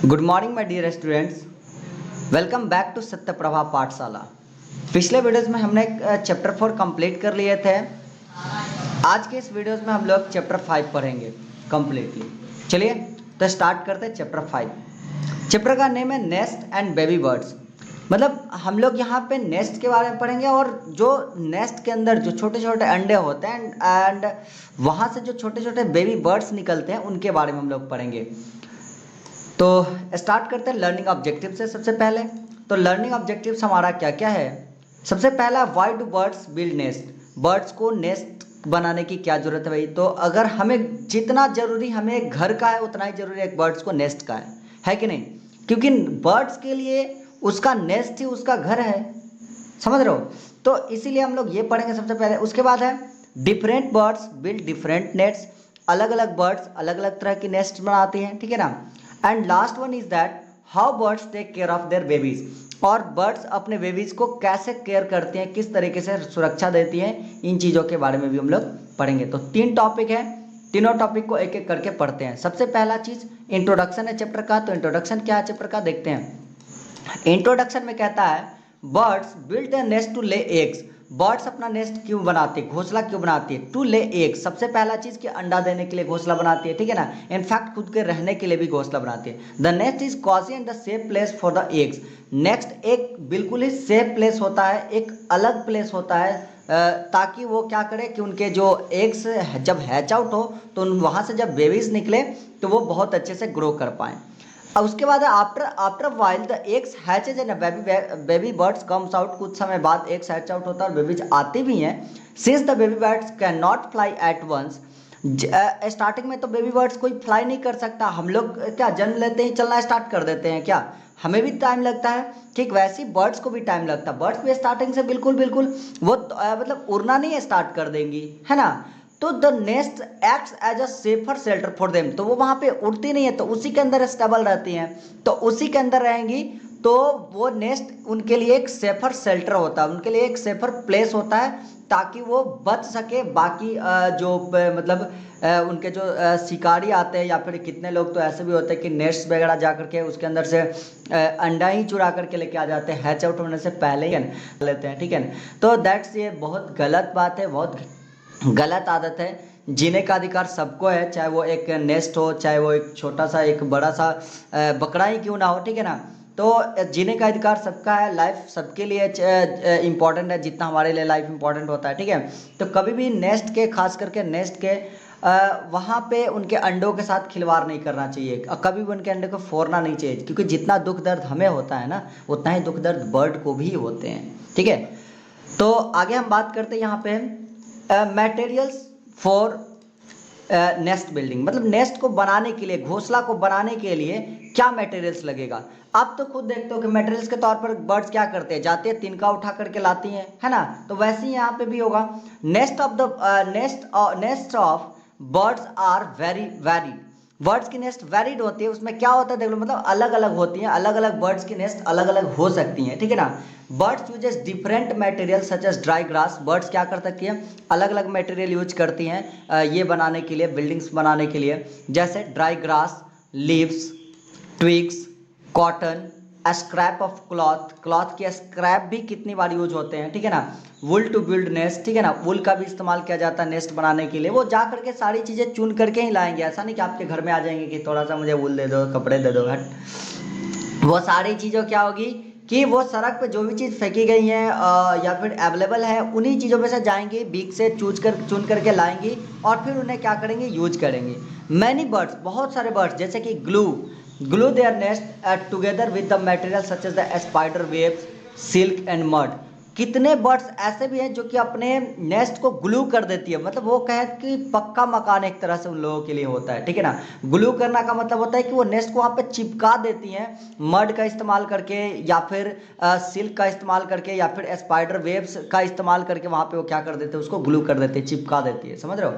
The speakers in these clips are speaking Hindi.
Good morning my dear students. Welcome back to Satyaprabha Pathshala. पिछले वीडियोस में हमने चैप्टर 4 कंप्लीट कर लिए थे। आज के इस वीडियोस में हम लोग चैप्टर 5 पढ़ेंगे कंप्लीटली। चलिए तो स्टार्ट करते हैं चैप्टर 5। चैप्टर का नेम है नेस्ट एंड बेबी बर्ड्स। मतलब हम लोग यहाँ पे नेस्ट के बारे में पढ़ेंगे और जो नेस्ट के अंदर जो छोटे छोटे अंडे होते हैं एंड वहाँ से जो छोटे छोटे बेबी बर्ड्स निकलते हैं उनके बारे में हम लोग पढ़ेंगे। तो स्टार्ट करते हैं लर्निंग ऑब्जेक्टिव से। सबसे पहले तो लर्निंग ऑब्जेक्टिव्स हमारा क्या क्या है। सबसे पहला, why do birds build nest. Birds को नेस्ट बनाने की क्या जरूरत है भाई। तो अगर हमें जितना जरूरी हमें घर का है उतना ही जरूरी एक बर्ड्स को नेस्ट का है कि नहीं। क्योंकि बर्ड्स के लिए उसका नेस्ट ही उसका घर है, समझ रहे हो। तो इसीलिए हम लोग ये पढ़ेंगे सबसे पहले। उसके बाद है different birds build different nets. अलग अलग बर्ड्स अलग अलग तरह की नेस्ट बनाती हैं, ठीक है ना। And last one is that how birds take care of their babies. और बर्ड्स अपने बेबीज को कैसे केयर करती हैं, किस तरीके से सुरक्षा देती हैं, इन चीज़ों के बारे में भी हम लोग पढ़ेंगे। तो 3 टॉपिक है, तीनों टॉपिक को एक एक करके पढ़ते हैं। सबसे पहला चीज़ इंट्रोडक्शन है चैप्टर का। तो इंट्रोडक्शन क्या है चैप्टर का, देखते हैं। इंट्रोडक्शन में कहता है birds build a nest to lay eggs. Birds अपना नेस्ट क्यों बनाती है, घोंसला क्यों बनाती है। टू ले एग्स, सबसे पहला चीज कि अंडा देने के लिए घोंसला बनाती है, ठीक है ना। इनफैक्ट खुद के रहने के लिए भी घोंसला बनाती है। The nest is cosy and the safe place for the eggs. Next एक बिल्कुल ही सेफ प्लेस होता है, एक अलग प्लेस होता है ताकि वो क्या करे कि उनके जो एग्स जब हैच आउट हो तो वहाँ से जब बेबीज निकले तो वो बहुत अच्छे से ग्रो कर पाएँ। और उसके बाद after while the eggs hatches and baby birds comes out. कुछ समय बाद एग्स हैच आउट होता है और बेबीज आती भी हैं। Since the baby birds can not fly at once. Starting में तो बेबी बर्ड्स कोई फ्लाई नहीं कर सकता। हम लोग क्या जन्म लेते ही चलना स्टार्ट कर देते हैं क्या, हमें भी टाइम लगता है। ठीक वैसे ही बर्ड्स को भी टाइम लगता है। बर्ड्स भी स्टार्टिंग से बिल्कुल बिल्कुल वो मतलब उड़ना नहीं स्टार्ट कर देंगी, है ना। तो the nest acts as a safer shelter for them. तो वो वहाँ पे उड़ती नहीं है, तो उसी के अंदर स्टेबल रहती हैं। तो उसी के अंदर रहेंगी तो वो नेस्ट उनके लिए एक सेफर शेल्टर होता है, उनके लिए एक सेफर प्लेस होता है ताकि वो बच सके। बाकी जो मतलब उनके जो शिकारी आते हैं या फिर कितने लोग तो ऐसे भी होते हैं कि नेट्स वगैरह जा करके उसके अंदर से अंडा ही चुरा करके लेके आ जाते हैं, हैच आउट होने से पहले ही लेते हैं, ठीक है ना। तो दैट्स ये बहुत गलत बात है, बहुत गलत आदत है। जीने का अधिकार सबको है, चाहे वो एक नेस्ट हो, चाहे वो एक छोटा सा एक बड़ा सा बकरा ही क्यों ना हो, ठीक है ना। तो जीने का अधिकार सबका है, लाइफ सबके लिए इम्पॉर्टेंट है जितना हमारे लिए लाइफ इम्पॉर्टेंट होता है, ठीक है। तो कभी भी नेस्ट के, खास करके नेस्ट के वहाँ पे उनके अंडों के साथ खिलवाड़ नहीं करना चाहिए। कभी भी उनके अंडे को फोड़ना नहीं चाहिए, क्योंकि जितना दुख दर्द हमें होता है ना उतना ही दुख दर्द बर्ड को भी होते हैं, ठीक है। तो आगे हम बात करते हैं यहाँ पे मटेरियल्स फॉर नेस्ट बिल्डिंग। मतलब नेस्ट को बनाने के लिए, घोंसला को बनाने के लिए क्या मटेरियल्स लगेगा। आप तो खुद देखते हो कि मटेरियल्स के तौर पर बर्ड्स क्या करते हैं, जाते हैं तिनका उठा करके लाती हैं, है ना। तो वैसे ही यहाँ पे भी होगा। Nest of birds are very varied. Birds की नेस्ट वेरिड होती है, उसमें क्या होता है देख लो, मतलब अलग अलग होती हैं, अलग अलग बर्ड्स की नेस्ट अलग अलग हो सकती हैं, ठीक है ना। Birds uses different material such as dry grass. Birds क्या कर सकती हैं, अलग अलग मटेरियल यूज करती हैं ये बनाने के लिए, बिल्डिंग्स बनाने के लिए। जैसे dry grass, leaves, twigs, cotton, scrap of cloth. Cloth के स्क्रैप भी कितनी बार यूज होते हैं, ठीक है ना। वुल टू बिल्ड नेस्ट, ठीक है ना, वुल का भी इस्तेमाल किया जाता है नेस्ट बनाने के लिए। वो जा करके सारी चीज़ें चुन करके ही लाएंगे, ऐसा नहीं कि आपके घर में आ जाएंगे कि थोड़ा सा मुझे वुल दे दो, कपड़े दे दो, हट। वो सारी चीज़ों क्या होगी कि वो सड़क पे जो भी चीज़ फेंकी गई है या फिर अवेलेबल है उन्हीं चीज़ों में से जाएंगी, बीक से चुन करके लाएंगी और फिर उन्हें क्या करेंगे, यूज करेंगे। मैनी बर्ड्स, बहुत सारे बर्ड्स, जैसे कि glue their nest together with the material such as the spider webs, silk and mud। कितने बर्ड्स ऐसे भी हैं जो कि अपने नेस्ट को ग्लू कर देती है। मतलब वो कहे कि पक्का मकान एक तरह से उन लोगों के लिए होता है, ठीक है ना। ग्लू करना का मतलब होता है कि वो नेस्ट को वहाँ पे चिपका देती हैं मड का इस्तेमाल करके या फिर सिल्क का इस्तेमाल करके या फिर स्पाइडर वेब्स का इस्तेमाल करके वहाँ पे वो क्या कर देते हैं, उसको ग्लू कर देते हैं, चिपका देती है, समझ रहे हो।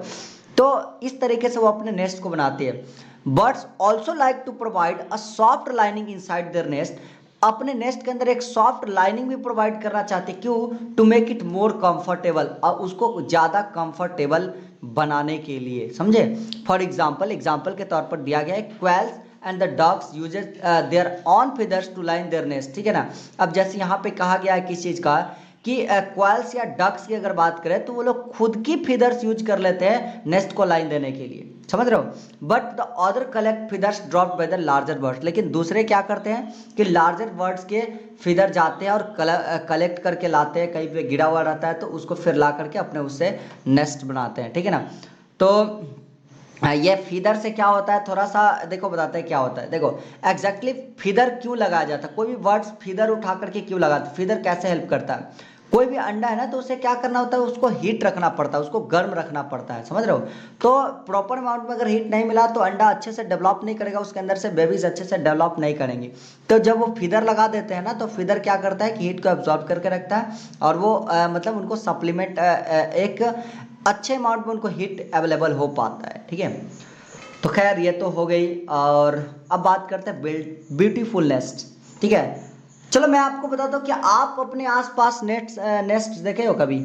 तो इस तरीके से वो अपने नेस्ट को बनाती है। Birds also like to provide a soft lining inside their nest. अपने नेस्ट के अंदर एक सॉफ्ट लाइनिंग भी प्रोवाइड करना चाहते, क्यों, to make it more comfortable, और उसको ज़्यादा कंफर्टेबल बनाने के लिए, समझे। फॉर एग्जाम्पल के तौर पर दिया गया है quails and the ducks uses their own feathers to line their nest, ठीक है ना। अब जैसे यहाँ पे कहा गया है किस चीज़ का कि क्वाइल्स या डक्स की अगर बात करें तो वो लोग खुद की फीदर्स यूज कर लेते हैं नेस्ट को लाइन देने के लिए, समझ रहे हो। But the other collect feathers drop by the larger birds, लेकिन दूसरे क्या करते हैं कि लार्जर बर्ड्स के फीदर जाते हैं और कलेक्ट करके लाते हैं, कहीं पे गिरा हुआ रहता है तो उसको फिर ला करके अपने उससे नेस्ट बनाते हैं, ठीक है ना। तो ये फीदर से क्या होता है थोड़ा सा देखो बताते हैं क्या होता है। देखो एग्जैक्टली फीदर क्यों लगाया जाता है, कोई भी बर्ड्स फीदर उठा करके क्यों लगाते, फीदर कैसे हेल्प करता है। कोई भी अंडा है ना तो उसे क्या करना होता है, उसको हीट रखना पड़ता है, उसको गर्म रखना पड़ता है, समझ रहे हो। तो प्रॉपर अमाउंट में अगर हीट नहीं मिला तो अंडा अच्छे से डेवलप नहीं करेगा, उसके अंदर से बेबीज अच्छे से डेवलप नहीं करेंगी। तो जब वो फीदर लगा देते हैं ना तो फीदर क्या करता है कि हीट को एब्जॉर्ब करके रखता है और वो मतलब उनको सप्लीमेंट एक अच्छे अमाउंट में उनको हीट अवेलेबल हो पाता है, ठीक है। तो खैर ये तो हो गई, और अब बात करते हैं ब्यूटीफुल नेस्ट, ठीक है। चलो मैं आपको बताता हूँ कि आप अपने आसपास नेस्ट देखे हो कभी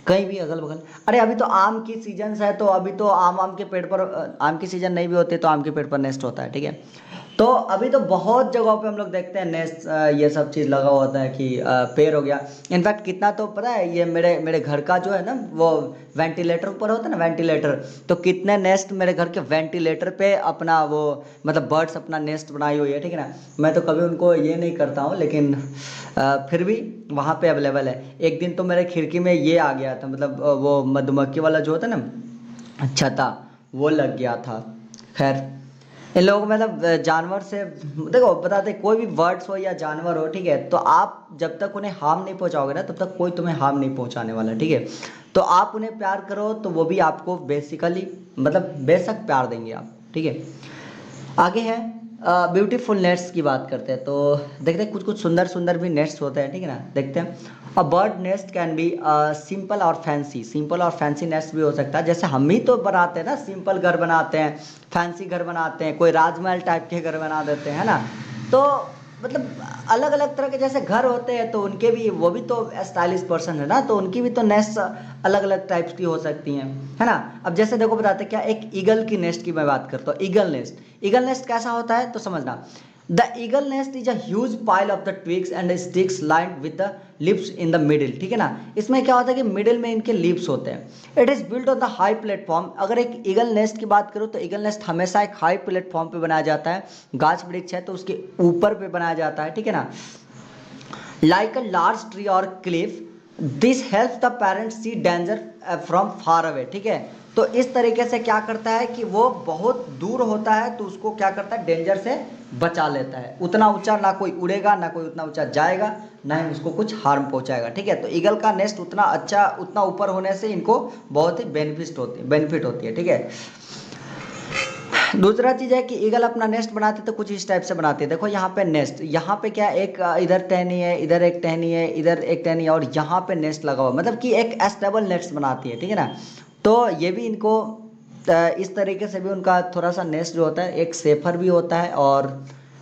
कहीं भी अगल बगल। अरे अभी तो आम की सीजन है तो अभी तो आम के पेड़ पर आम की सीजन नहीं भी होती तो आम के पेड़ पर नेस्ट होता है, ठीक है। तो अभी तो बहुत जगहों पे हम लोग देखते हैं नेस्ट ये सब चीज़ लगा हुआ होता है कि पेड़ हो गया। इनफैक्ट कितना तो पता है ये मेरे मेरे घर का जो है ना वो वेंटिलेटर ऊपर होता है ना वेंटिलेटर, तो कितने नेस्ट मेरे घर के वेंटिलेटर पे अपना वो मतलब बर्ड्स अपना नेस्ट बनाई हुई है, ठीक है ना। मैं तो कभी उनको ये नहीं करता हूँ लेकिन फिर भी वहाँ पे अवेलेबल है। एक दिन तो मेरे खिड़की में ये आ गया था, मतलब वो मधुमक्खी वाला जो होता है ना छत्ता वो लग गया था। खैर इन लोगों को मतलब जानवर से देखो बताते कोई भी बर्ड्स हो या जानवर हो, ठीक है, तो आप जब तक उन्हें हार्म नहीं पहुंचाओगे ना तब तक कोई तुम्हें हार्म नहीं पहुंचाने वाला, ठीक है। तो आप उन्हें प्यार करो तो वो भी आपको बेसिकली मतलब बेशक प्यार देंगे आप, ठीक है। आगे है ब्यूटीफुल नेट्स की बात करते हैं, तो देखते हैं कुछ कुछ सुंदर सुंदर भी नेट्स होते हैं, ठीक है ना। देखते हैं a bird nest can be simple और फैंसी, सिंपल और फैंसी नेस्ट भी हो सकता है। जैसे हम ही तो बनाते हैं ना, सिंपल घर बनाते हैं, फैंसी घर बनाते हैं, कोई राजमहल टाइप के घर बना देते हैं, है ना। तो मतलब अलग अलग तरह के जैसे घर होते हैं तो उनके भी वो भी तो स्टाइलिश पर्सन है ना, तो उनकी भी तो नेस्ट अलग अलग टाइप्स की हो सकती हैं, है ना। अब जैसे देखो बताते क्या, एक ईगल की नेस्ट की मैं बात करता हूँ। ईगल नेस्ट कैसा होता है तो समझना। The eagle nest is a huge pile of the twigs and sticks lined with the lips in the middle, ठीक है ना। इसमें क्या होता है कि मिडिल में इनके लिप्स होते हैं। It is built on the high platform. अगर एक ईगल नेस्ट की बात करूँ तो ईगल नेस्ट हमेशा एक हाई प्लेटफॉर्म पे बनाया जाता है, गाछ वृक्ष है तो उसके ऊपर पे बनाया जाता है, ठीक है ना। Like a large tree or cliff, this help the parents see danger from far away, ठीक है। तो इस तरीके से क्या करता है कि वो बहुत दूर होता है तो उसको क्या करता है डेंजर से बचा लेता है। उतना ऊंचा ना कोई उड़ेगा ना कोई उतना ऊंचा जाएगा ना ही उसको कुछ हार्म पहुंचाएगा, ठीक है। तो ईगल का नेस्ट उतना अच्छा उतना ऊपर होने से इनको बहुत ही बेनिफिट होती है, ठीक है। दूसरा चीज़ है कि ईगल अपना नेस्ट बनाते तो कुछ इस टाइप से बनाते हैं। देखो यहाँ पे नेस्ट, यहाँ पे क्या एक इधर टहनी है, इधर एक टहनी है, इधर एक टहनी है और यहाँ पे नेस्ट लगा हुआ, मतलब कि एक स्टेबल नेस्ट बनाती है, ठीक है ना। तो ये भी इनको इस तरीके से भी उनका थोड़ा सा नेस्ट जो होता है एक सेफर भी होता है और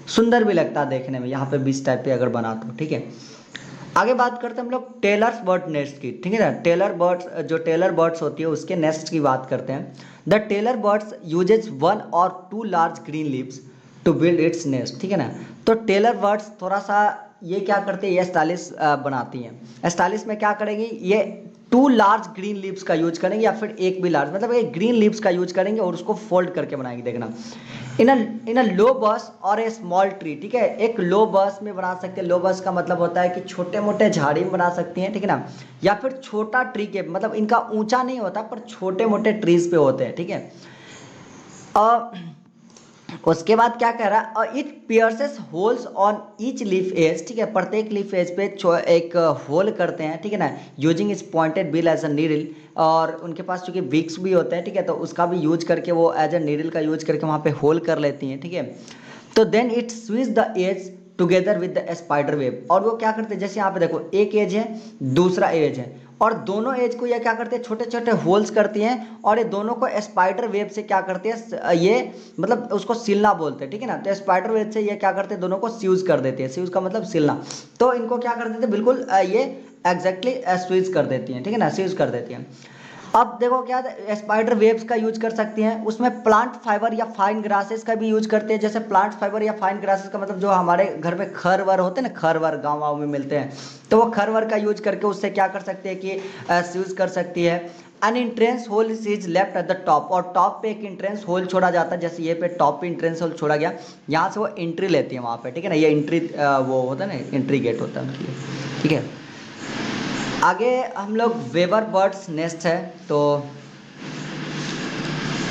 सुंदर भी लगता है देखने में, यहाँ पे बीच टाइप पे अगर बनाते हो, ठीक है। आगे बात करते हैं हम लोग टेलर्स बर्ड नेस्ट की, ठीक है ना। टेलर बर्ड्स होती है उसके नेस्ट की बात करते हैं। The tailor birds uses 1 or 2 large green leaves to build its nest, ठीक है ना। तो टेलर बर्ड्स थोड़ा सा ये क्या करते हैं, ये स्टाइलिश बनाती हैं। स्टाइलिश में क्या करेंगी, ये 2 लार्ज ग्रीन लीव्स का यूज करेंगे या फिर एक भी लार्ज, मतलब एक ग्रीन लीव्स का यूज करेंगे और उसको फोल्ड करके बनाएंगे। देखना इन अ लो बस और ए स्मॉल ट्री, ठीक है। एक लो बस में बना सकते हैं, लो बस का मतलब होता है कि छोटे मोटे झाड़ी में बना सकती हैं, ठीक है ना। या फिर छोटा ट्री के मतलब इनका ऊंचा नहीं होता पर छोटे मोटे ट्रीज पे होते हैं, ठीक है। उसके बाद क्या कह रहा है, it pierces holes on each leaf edge, ठीक है। प्रत्येक लीफ एज पे एक होल करते हैं, ठीक है ना, using is pointed bill as a needle. और उनके पास चूंकि विक्स भी होते हैं, ठीक है, तो उसका भी यूज करके वो एज अ नीडल का यूज करके वहाँ पे होल कर लेती हैं, ठीक है। तो देन इट स्विच the edge together with the spider web. और वो क्या करते हैं, जैसे यहाँ पे देखो एक एज है दूसरा एज है और दोनों एज को ये क्या करते हैं छोटे छोटे होल्स करती हैं और ये दोनों को स्पाइडर वेब से क्या करते हैं ये मतलब उसको सिलना बोलते हैं, ठीक है ना। तो स्पाइडर वेब से ये क्या करते हैं दोनों को स्यूज कर देते हैं, स्यूज का मतलब सिलना। तो इनको क्या कर देते हैं बिल्कुल ये एग्जैक्टली स्यूज कर देती हैं, ठीक है ना, स्यूज कर देती हैं। अब देखो क्या स्पाइडर वेब्स का यूज कर सकती हैं, उसमें प्लांट फाइबर या फाइन ग्रासेस का भी यूज करते हैं। जैसे प्लांट फाइबर या फाइन ग्रासेस का मतलब जो हमारे घर में खर वर होते हैं ना, खर वर गाँव वाँव में मिलते हैं, तो वो खर वर का यूज करके उससे क्या कर सकते हैं कि यूज कर सकती है। An entrance hole is left at the top, और टॉप पे एक इंट्रेंस होल छोड़ा जाता है, जैसे ये पे टॉप पे इंट्रेंस होल छोड़ा गया, यहाँ से वो एंट्री लेती है वहाँ पे, ठीक है ना, ये एंट्री वो होता है ना, एंट्री गेट होता है उनकी, ठीक है। आगे हम लोग वेबर बर्ड्स नेस्ट है, तो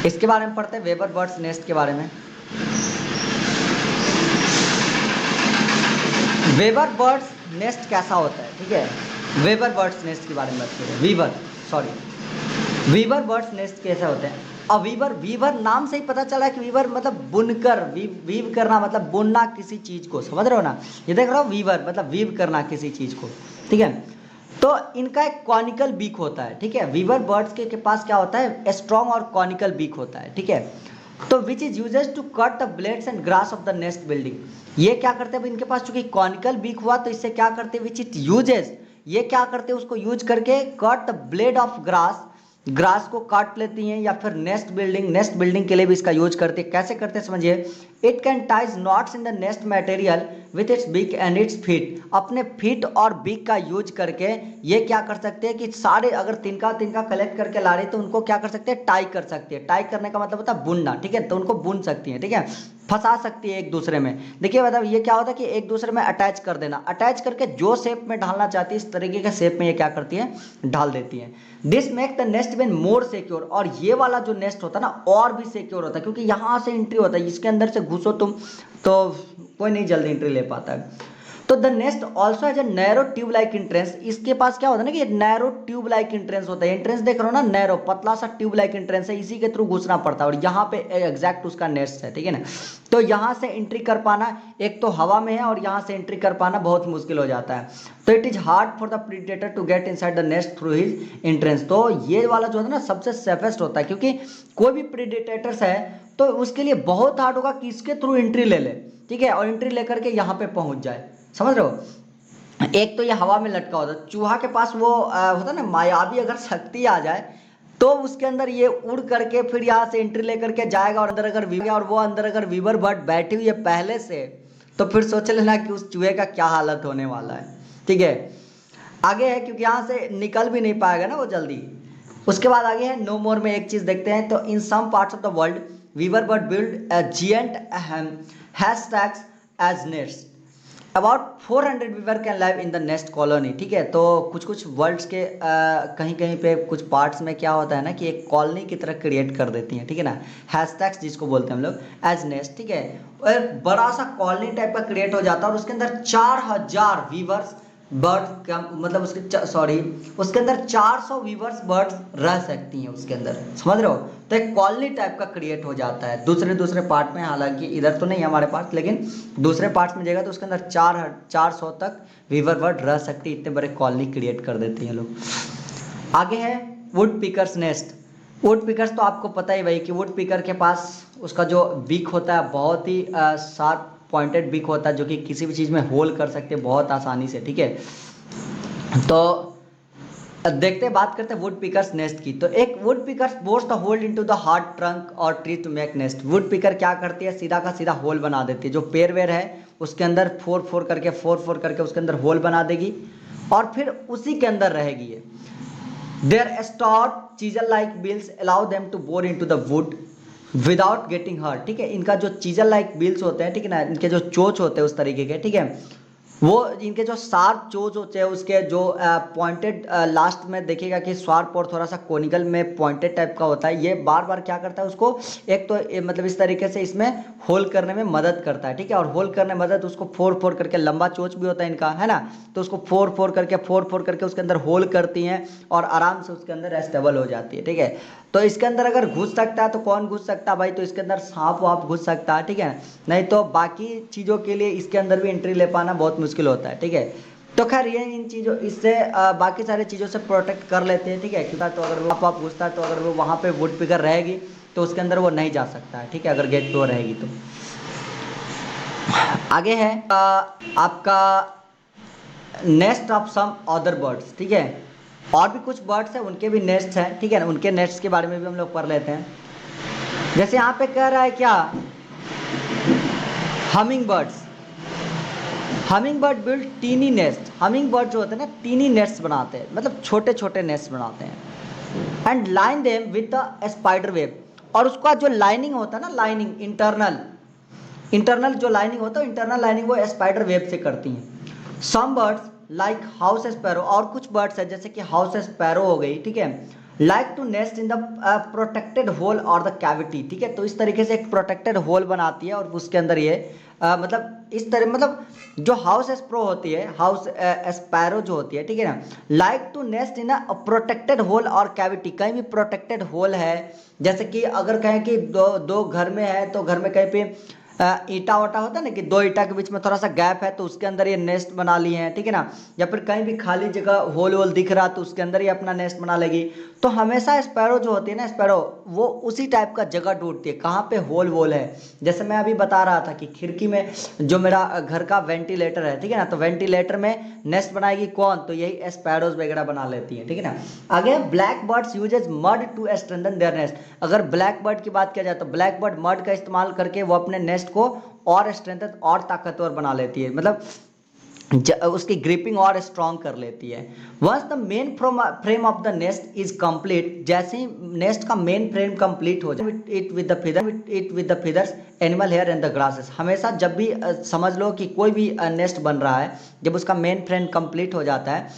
इसके बारे में पढ़ते हैं, वेबर बर्ड्स नेस्ट के बारे में। वेबर बर्ड्स नेस्ट कैसा होता है, ठीक है, वेबर बर्ड्स नेस्ट के बारे में बात करें। Weaver, sorry, weaver birds nest कैसे होते हैं। अब वीवर, वीवर नाम से ही पता चला है कि वीवर मतलब बुनकर, वीव करना मतलब बुनना किसी चीज को, समझ रहे हो ना, ये देख रहे हो, वीवर मतलब वीव करना किसी चीज को, ठीक है। तो इनका एक कॉनिकल बीक होता है, ठीक है, वीवर बर्ड्स के पास क्या होता है, स्ट्रॉन्ग और कॉनिकल बीक होता है, ठीक है। तो which is uses to cut the blades and grass of the nest building, ये क्या करते हैं, इनके पास चूंकि कॉनिकल बीक हुआ तो इससे क्या करते हैं, विच इट यूजेस, ये क्या करते हैं, उसको यूज करके cut the blade of grass, grass को काट लेती हैं, या फिर नेस्ट बिल्डिंग, नेस्ट बिल्डिंग के लिए भी इसका यूज करते हैं। कैसे करते हैं समझिए, it can ties knots in the nest material with its beak and its feet, अपने फीट और बीक का यूज करके ये क्या कर सकते हैं कि सारे अगर तिनका तिनका कलेक्ट करके ला रही तो उनको क्या कर सकते हैं, टाई कर सकती है। टाई करने का मतलब होता है बुनना, ठीक है, तो उनको बुन सकती है, ठीक है, फंसा सकती है एक दूसरे में। देखिए मतलब ये क्या होता है कि एक दूसरे में अटैच कर देना, अटैच करके जो शेप में ढालना चाहती है इस तरीके के शेप में ये क्या करती है, ढाल देती है। This make the nest been more secure, और ये वाला जो नेस्ट होता है ना और भी सिक्योर होता है, क्योंकि यहाँ से एंट्री होता है, इसके अंदर से घुसो तुम तो कोई नहीं जल्दी एंट्री ले पाता है। तो the nest also has a narrow tube like entrance, इसके पास क्या होता है ना कि नैरो ट्यूब लाइक एंट्रेंस होता है, एंट्रेंस देख रहे हो ना, नैरो पतला सा ट्यूब लाइक एंट्रेंस है, इसी के थ्रू घुसना पड़ता है, और यहाँ पे एग्जैक्ट उसका नेस्ट है, ठीक है ना। तो यहाँ से एंट्री कर पाना, एक तो हवा में है और यहाँ से एंट्री कर पाना बहुत मुश्किल हो जाता है। तो it is hard for the predator to get inside the nest through his entrance, तो ये वाला जो है ना सबसे सेफेस्ट होता है, क्योंकि कोई भी प्रीडेटर्स है तो उसके लिए बहुत हार्ड होगा कि इसके थ्रू एंट्री ले ले, ठीक है, और एंट्री लेकर के यहाँ पे पहुंच जाए, समझ रहे हो। एक तो ये हवा में लटका होता है, चूहा के पास वो होता है ना मायावी अगर शक्ति आ जाए तो उसके अंदर ये उड़ करके फिर यहाँ से एंट्री लेकर के जाएगा, और अंदर अगर वीवर, और वो अंदर अगर वीवर बर्ड बैठी हुई है पहले से, तो फिर सोच लेना कि उस चूहे का क्या हालत होने वाला है, ठीक है। आगे है, क्योंकि यहाँ से निकल भी नहीं पाएगा ना वो जल्दी। उसके बाद आगे है नो मोर में एक चीज देखते हैं, तो in some parts of the world weaver bird build giant hashtags as nests, about 400 weaver can live in the nest colony, ठीक है। तो कुछ कुछ वर्ल्ड्स के कहीं कहीं पे कुछ पार्ट्स में क्या होता है ना कि एक कॉलोनी की तरह क्रिएट कर देती हैं, ठीक है ना, हैशटैग्स जिसको बोलते हैं हम लोग, एज नेस्ट, ठीक है। और बड़ा सा कॉलोनी टाइप का क्रिएट हो जाता है, और उसके अंदर 4000 वीवर्स बर्ड का मतलब उसके सॉरी उसके अंदर 400 वीवर्स बर्ड्स रह सकती हैं उसके अंदर, समझ रहे हो। तो एक कॉलोनी टाइप का क्रिएट हो जाता है दूसरे दूसरे पार्ट में, हालांकि इधर तो नहीं है हमारे पास, लेकिन दूसरे पार्ट्स में जाएगा तो उसके अंदर 400 तक वीवर बर्ड रह सकती है, इतने बड़े कॉलोनी क्रिएट कर देते हैं लोग। आगे है would pickers nest. Would pickers तो आपको पता ही भाई कि वुड पिकर के पास उसका जो बीक होता है बहुत ही शार्प पॉइंटेड बीक होता है, जो कि किसी भी चीज़ में होल कर सकते हैं बहुत आसानी से, ठीक है। तो देखते हैं, बात करते हैं वुड पिकर्स नेस्ट की। तो एक woodpeckers bores the hole into the hard trunk और tree to make nest. Woodpecker क्या करती है, सीधा का सीधा होल बना देती है, जो पेड़ वेर है उसके अंदर फोर फोर करके उसके अंदर होल बना देगी, और फिर उसी के अंदर रहेगी ये। Their stout chisel like bills allow them to bore into the wood without getting hurt, ठीक है। इनका जो चीजल लाइक बिल्स होते हैं, ठीक है ना, इनके जो चोच होते हैं उस तरीके के, ठीक है, वो इनके जो शार्प चोच होते हैं उसके जो पॉइंटेड लास्ट में देखिएगा कि शार्प और थोड़ा सा कोनिकल में पॉइंटेड टाइप का होता है, ये बार बार क्या करता है उसको एक तो मतलब इस तरीके से इसमें होल करने में मदद करता है, ठीक है। और होल करने में मदद उसको फोर फोर करके, लंबा चोच भी होता है इनका, है ना, तो उसको फोर फोर करके उसके अंदर होल करती हैं और आराम से उसके अंदर स्टेबल हो जाती है, ठीक है। तो इसके अंदर अगर घुस सकता है तो कौन घुस सकता है भाई, तो इसके अंदर सांप वाप घुस सकता है, ठीक है, नहीं तो बाकी चीज़ों के लिए इसके अंदर भी एंट्री ले पाना बहुत मुश्किल होता है, ठीक है। तो खैर ये इन चीज़ों इससे बाकी सारी चीज़ों से प्रोटेक्ट कर लेते हैं, ठीक है, क्योंकि तो अगर वो सांप वाप घुसता है तो अगर वो वहाँ पे वुड पिकर रहेगी तो उसके अंदर वो नहीं जा सकता है, ठीक है, अगर गेट पे वो रहेगी तो। आगे है आपका nest of some other birds, ठीक है। और भी कुछ बर्ड्स हैं उनके भी नेस्ट हैं, ठीक है ना, उनके नेस्ट के बारे में भी हम लोग पढ़ लेते हैं। जैसे यहाँ पे कह रहा है क्या, humming birds, humming bird build tiny nest. Humming bird जो होते हैं ना टीनी नेस्ट बनाते हैं, मतलब छोटे छोटे नेस्ट बनाते हैं। And line them with the spider web, और उसका जो लाइनिंग होता है ना, लाइनिंग इंटरनल, इंटरनल जो लाइनिंग होता है, इंटरनल लाइनिंग वो स्पाइडर वेब से करती हैं। Some birds like house sparrow, और कुछ बर्ड्स है जैसे कि हाउस स्पैरो हो गई, ठीक है, like to nest in the protected hole or the cavity, ठीक है। तो इस तरीके से एक प्रोटेक्टेड होल बनाती है और उसके अंदर ये मतलब इस तरह, मतलब जो हाउस स्प्रो होती है, हाउस स्पैरो जो होती है, ठीक है ना, like to nest in a protected hole or cavity, कहीं भी प्रोटेक्टेड होल है, जैसे कि अगर कहें कि दो घर में है तो घर में कहीं पे ईटा वोटा होता है ना कि दो ईटा के बीच में थोड़ा सा गैप है तो उसके अंदर ये नेस्ट बना लिए हैं, ठीक है ना, या फिर कहीं भी खाली जगह होल वोल दिख रहा तो उसके अंदर ही अपना नेस्ट बना लेगी। तो हमेशा स्पैरो जो होती है ना, स्पैरो वो उसी टाइप का जगह ढूंढती है कहाँ पे होल वोल है। जैसे मैं अभी बता रहा था कि खिड़की में जो मेरा घर का वेंटिलेटर है, ठीक है ना, तो वेंटिलेटर में नेस्ट बनाएगी कौन, तो यही स्पैरोज वगैरह बना लेती है, ठीक है ना। आगे black birds uses mud to strengthen their nest. अगर ब्लैक बर्ड की बात किया जाए तो ब्लैक बर्ड मड का इस्तेमाल करके वो अपने नेस्ट को और स्ट्रेंथन और ताकतवर बना लेती है, मतलब उसकी ग्रिपिंग और स्ट्रॉन्ग कर लेती है। Once the main frame of the nest is complete, जैसे ही नेस्ट का मेन फ्रेम कंप्लीट हो जाए, it with the feathers animal hair and the grasses. हमेशा जब भी समझ लो कि कोई भी नेस्ट बन रहा है, जब उसका मेन फ्रेम कंप्लीट हो जाता है,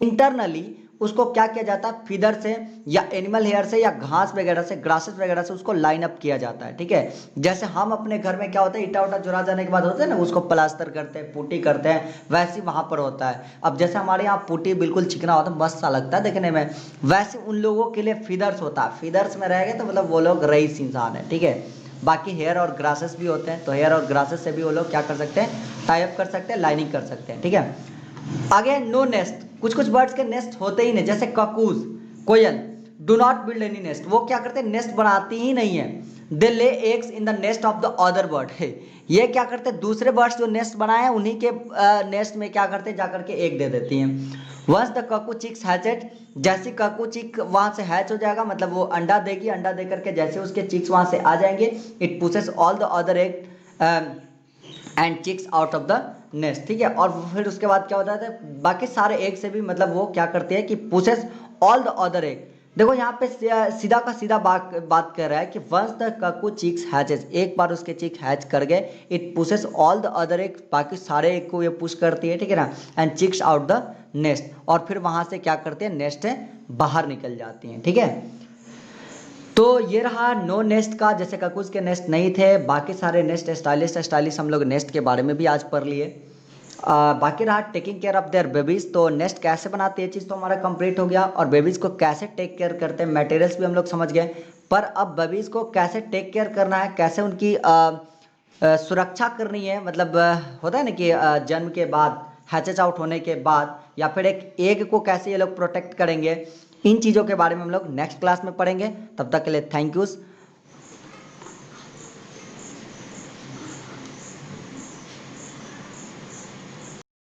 इंटरनली उसको क्या किया जाता है, फीदर से या एनिमल हेयर से या घास वगैरह से, ग्रासेस वगैरह से उसको लाइन अप किया जाता है, ठीक है। जैसे हम अपने घर में क्या होता है, ईटा उटा जुड़ा जाने के बाद होता है ना, उसको प्लास्टर करते हैं, पुट्टी करते हैं, वैसे ही वहां पर होता है। अब जैसे हमारे यहाँ पुट्टी बिल्कुल चिकना होता है, मस्त सा लगता है देखने में, वैसे उन लोगों के लिए फीदर्स होता है। फीदर्स में रहेंगे तो मतलब वो लोग रईस इंसान है, ठीक है। बाकी हेयर और ग्रासेस भी होते हैं, तो हेयर और ग्रासेस से भी वो लोग क्या कर सकते हैं, टाई अप कर सकते हैं, लाइनिंग कर सकते हैं, ठीक है। आगे नो नेस्ट, कुछ कुछ बर्ड्स के नेस्ट होते ही नहीं, जैसे ककूज, कोयल, do not build any nest, वो क्या करते हैं, नेस्ट बनाती ही नहीं है। They lay eggs in the nest of the other bird, ये क्या करते हैं, दूसरे बर्ड्स जो नेस्ट बनाए हैं उन्हीं के नेस्ट में क्या करते हैं, जाकर के एग दे देती हैं। वंस द ककू चिक्स हैचेड, जैसे ककू चिक वहां से हैच हो जाएगा, मतलब वो अंडा देगी, अंडा दे करके जैसे उसके चिक्स वहां से आ जाएंगे, it pushes all the other egg and chicks out of the nest, ठीक है। और फिर उसके बाद क्या होता है, बाकी सारे एग से भी मतलब वो क्या करते हैं कि pushes all the other egg. देखो यहाँ पे सीधा का सीधा बात कर रहा है कि once the cuckoo chicks hatches, एक बार उसके चिक हैच कर गए, it pushes all the other egg, बाकी सारे एग को ये पुश करती है, ठीक है ना, and chicks out the nest, और फिर वहां से क्या करते हैं, नेस्ट है बाहर निकल जाती हैं, ठीक है। तो ये रहा नो नेस्ट का, जैसे ककूस के नेस्ट नहीं थे, बाकी सारे नेस्ट स्टाइलिश हम लोग नेस्ट के बारे में भी आज पढ़ लिए। बाकी रहा taking care of their babies, तो नेस्ट कैसे बनाते हैं चीज़ तो हमारा कंप्लीट हो गया, और बेबीज को कैसे टेक केयर करते हैं, मटेरियल्स भी हम लोग समझ गए। पर अब बेबीज को कैसे टेक केयर करना है, कैसे उनकी सुरक्षा करनी है, मतलब होता है ना कि जन्म के बाद, हैचेज आउट होने के बाद, या फिर एक एग को कैसे ये लोग प्रोटेक्ट करेंगे, इन चीज़ों के बारे में हम लोग नेक्स्ट क्लास में पढ़ेंगे। तब तक के लिए थैंक यूज़।